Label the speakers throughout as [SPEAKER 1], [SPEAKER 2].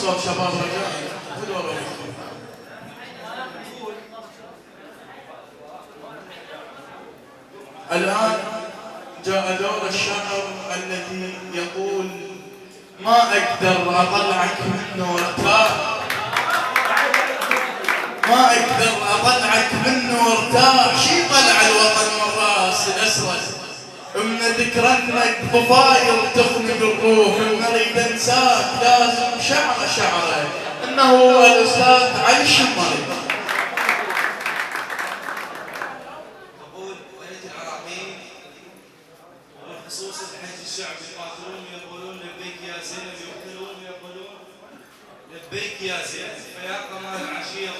[SPEAKER 1] صوت شباب رجاء هدوء. الآن جاء دور الشاعر الذي يقول: ما أقدر أطلعك منه ارتاح، ما أقدر أطلعك منه ارتاح. شي طلع الوطن من راس الأسود، من ذكرتك ضفاير تخنق الروح. من أريد أنساك لازم شعره إنه هو الأستاذ علي الشمالي.
[SPEAKER 2] قبول بيت العراقيين وخصوصا حج الشعب يقاتلون يقولون لبيك يا زينب، يقتلون يقولون لبيك يا زينب. فيا قمر العشيق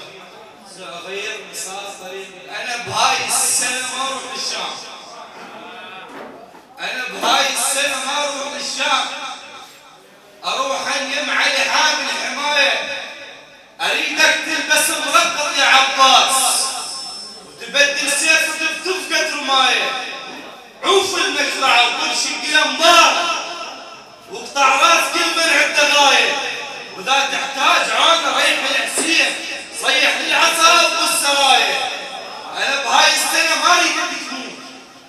[SPEAKER 2] سأغير مسار طريقي. أنا بهاي السنة ما أروح للشام، أنا بهاي السنة ما أروح للشام، أروح أنيم على حامل الحماية. أريدك تلبس مرقط يا عباس وتبدل سيف وتفتف رماية. عوف المشرعة وكل شق الأنبار واقطع راس كل من عنده غاية. وإذا تحتاج عون ريح الحسين صيح للعصاب والسرايا. أنا بهاي السنة ما أريدك تموت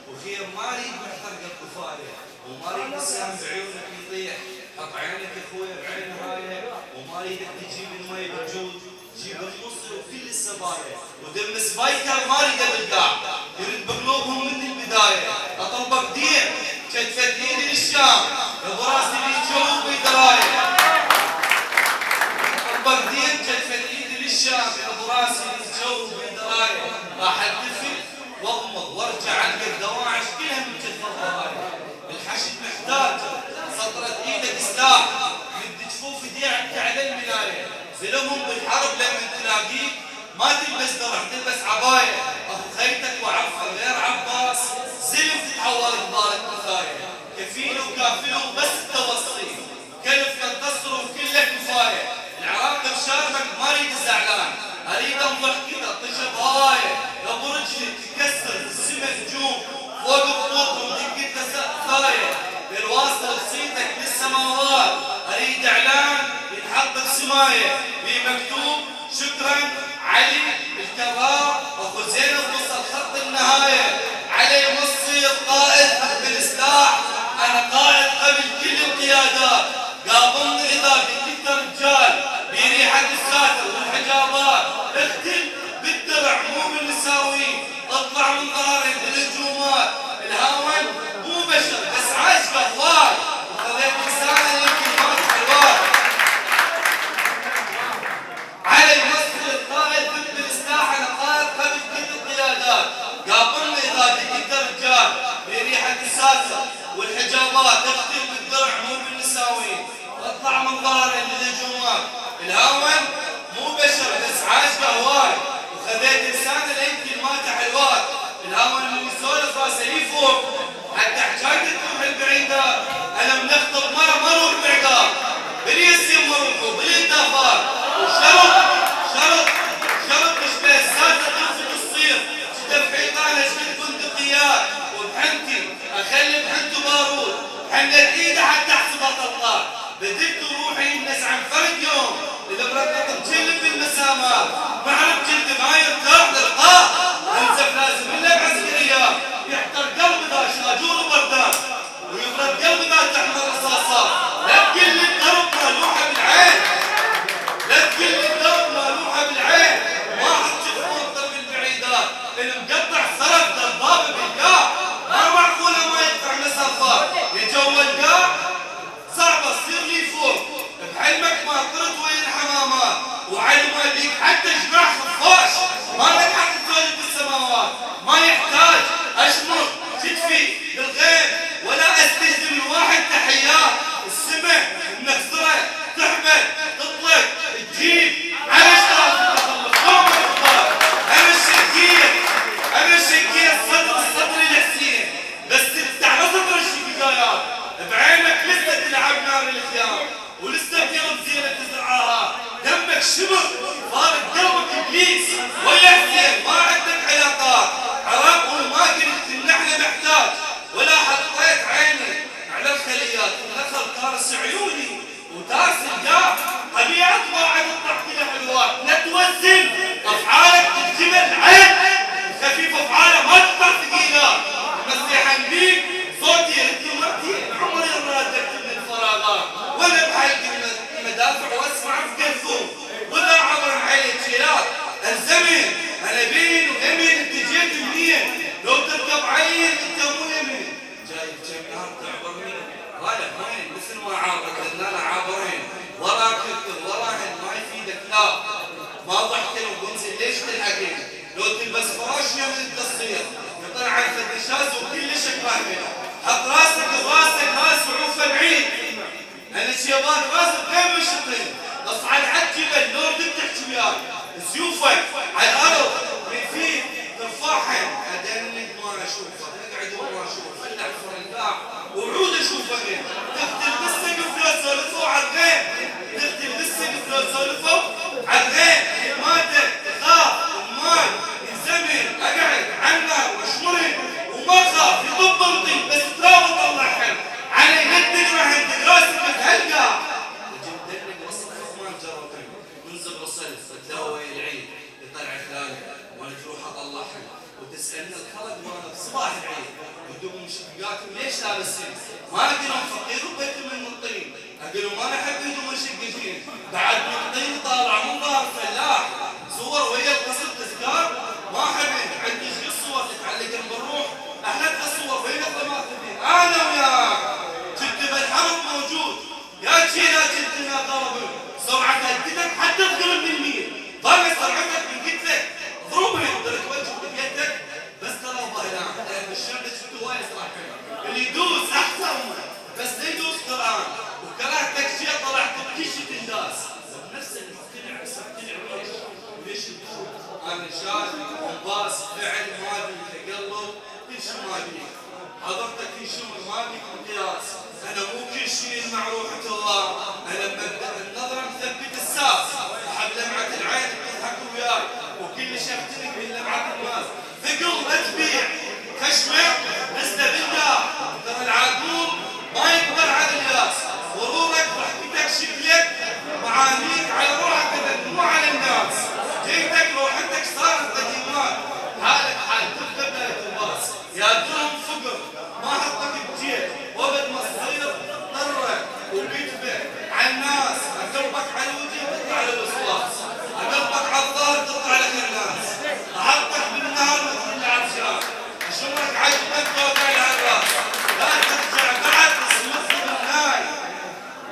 [SPEAKER 2] وخير، ما أريد محترق الكفاية، وما أريد السهم بعيونك يطيح. حط عينك يا أخويا بعين هاية، وما أريدك تجيب المي بالجود، جيب المصر وكل السبايا. ودم سبايكر ما أريده بالقاع، يرد بقلوبهم من البداية. أطلبك دين كتفت إيدي للشام، أبو راسي للجو بدراية. أطلبك دين كتفت إيدي للشام، أبو راسي للجو بدراية. راح أدفن واغمض وارجع القى الدواعش كلها من كتف الضرايا. الحشد محتاج سطرت ايدك سلاح، مد جفوف ديعك على الملايه. زلمهم بالحرب لما تلاقيك ما تلبس درع تلبس عبايه. اخو خيتك وعرفه غير عباس، زلم تتحول قبالك كفايه. كفيل وكافل وبس التوصي، كلف تنتصر وكله كفايه. العراق بشاربك ما اريد زعلان، اريد انضح كذا طشب هوايه. ابو رجلي تكسر السما نجوم فوق بطوطهم دقتها سقفايه. بالواصل بصيتك للسماوات اريد اعلان ينحط بسمايه بمكتوب شكرا علي الكرار. اخو زينب وصل خط النهايه. علي مصير قائد بالسلاح، انا قائد قبل كل القيادات. قابلني اذا قلت رجال بريحه الساتر والحجابات. اختل بالدرع مو بالمساوي، اطلع من ظهري بالهجومات. الهاون مو بشر بس عايش بهواي، وخذيت لسانه يمكن ما تحوار. علي مصر القائد ضد السلاح، انا قائد قبل كل القيادات. قابلني اذا قلت رجال بريحه الساتر والحجابات. اختل بالدرع مو بالمساوي، اطلع من ظهري بالهجومات. الهاون مو بشر بس عايش بهواي، وخذيت لسانه يمكن ما تحوار. الهاون اللي يسولف راسه يفوق حتى حكايته تروح البعيدات. انا منخطب مره ما اروح بعقاب، باليسيم مروح وبالانتفاض. وشرط تشبه السادة تنفذ الصير. شتف حيطانه شفت بندقيات، وبحنتي اخلي بحنته بارود. حملت ايده حتى احسبها طلقات. بدت روحي ينس عن فرد يوم الابرقط بجلب بالمسامات. معرف جلد ما يرتاح للقاء، انزف لازم الا بعسكريات. يحتر قلبي ذا شاجور وبردان، ويبرد قلبي ذا تحمل رصاصات. لا تقل لي الضرب مالوحه بالعين، لا تقل لي الضرب مالوحه بالعين. واحد شوف منطر بالبعيدات، المقطع صرف ضربابه بالقاع. ما معقوله ما يقطع مسافات، يجو القاع صعبه تصير لي فوق. بحلمك ما طرت وين الحمامات، وعلى ما بيك حتى جناح خفاش. ما نجحت تسولف بالسماوات، ما يحتاج اشمر كتفي بالغيب ولا استجدم الواحد تحيات. السمع منكسره تحمل تطلق تجيب على اشتراك تخلص قوم الاخبار. انا الشرقيه طيب انت مو يمين جايب كم نهار تعبرني رايح وين مثل ما عابرك لان انا عابرين ورا كتر ورا هن ما يفيدك لا ما ضحك له قلت ليش تلحقين لو تلبس فراشيه من التصوير يطلع الفتشاز وكلش فاهمين حط راسك براسك ناس عوفه بعيد انا شيبان راسك غير مشطين اصعد على الجبل لو بدك تحكي وياي سيوفك على الارض من فيه تفاحه ادنك ما اشوفه اقعد وما اشوف الا احفر الباع وعود اشوفه غير تقتل بالسقف لو سولفوا على الغيب تقتل بالسقف لو سولفوا على الغيب مادك تخاف ومال الزمن اقعد عنه واشمرن وما خاف يضب الطين بس تراوض الله حل على يدك راح يدك راسك بهالقاع جبت لك وصل خصمان جربين منزل وصل تداوي العيد يطلع خلالي وانا جروح اطلع حل وتسالني الخلق وانا بصباح العيد ودوم شقاكم ليش لابسين؟ ما اقول لهم فقير وبيتم من الطين اقول لهم انا احب هدوم الشقتين بعد من الطين طالع من ظهر فلاح صور ويا القصر تذكار ما حبيت عندي شي الصور تتعلق بالروح احلى الصور وين الطماطم انا وياك كنت بالحرب موجود يا شيلا كنتنا ضربوا سرعه هدتك حتى تقرب من الميل ضاقت سرعتك من قتلك ضربني درك وجهك بيدك بس ترى ضايع لان الشر شفته وايد صراحه اللي يدوس احسن بس لا يدوس قران وكرهتك شيء طلعت بكش تنداس نفس اللي تقتنع بس تقتنع ليش انا شايف وباس فعل ما بي تقلب كل شيء ما بي حضرتك كل شيء ما بي مقياس انا مو كل شيء مع روحة الله انا ببدا النظره مثبت الساس احب لمعه العين تضحك وياي وكل شيء اختلف من لمعه الناس ثقل لا تبيع كشمه نزله بالله ترى العدو ما يقدر على الياس غرورك ضحكتك شكلك معانيك على روحك مو على الناس جيتك روحتك صارت قديمات حالك حال تبقى بدايه الباص يا درهم فقر ما حطك بجيب وابد مصير ضرك وكتبه على الناس اقلبك على الوجه تطلع على الوسواس اقلبك على الظهر تطلع لك الناس احطك بالنهار وتطلع على الشارع اشوفك عجبك توقع على الراس لا ترجع بعد تسلف بالناي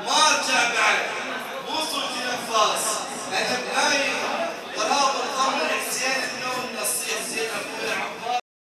[SPEAKER 2] ما ارجع بعد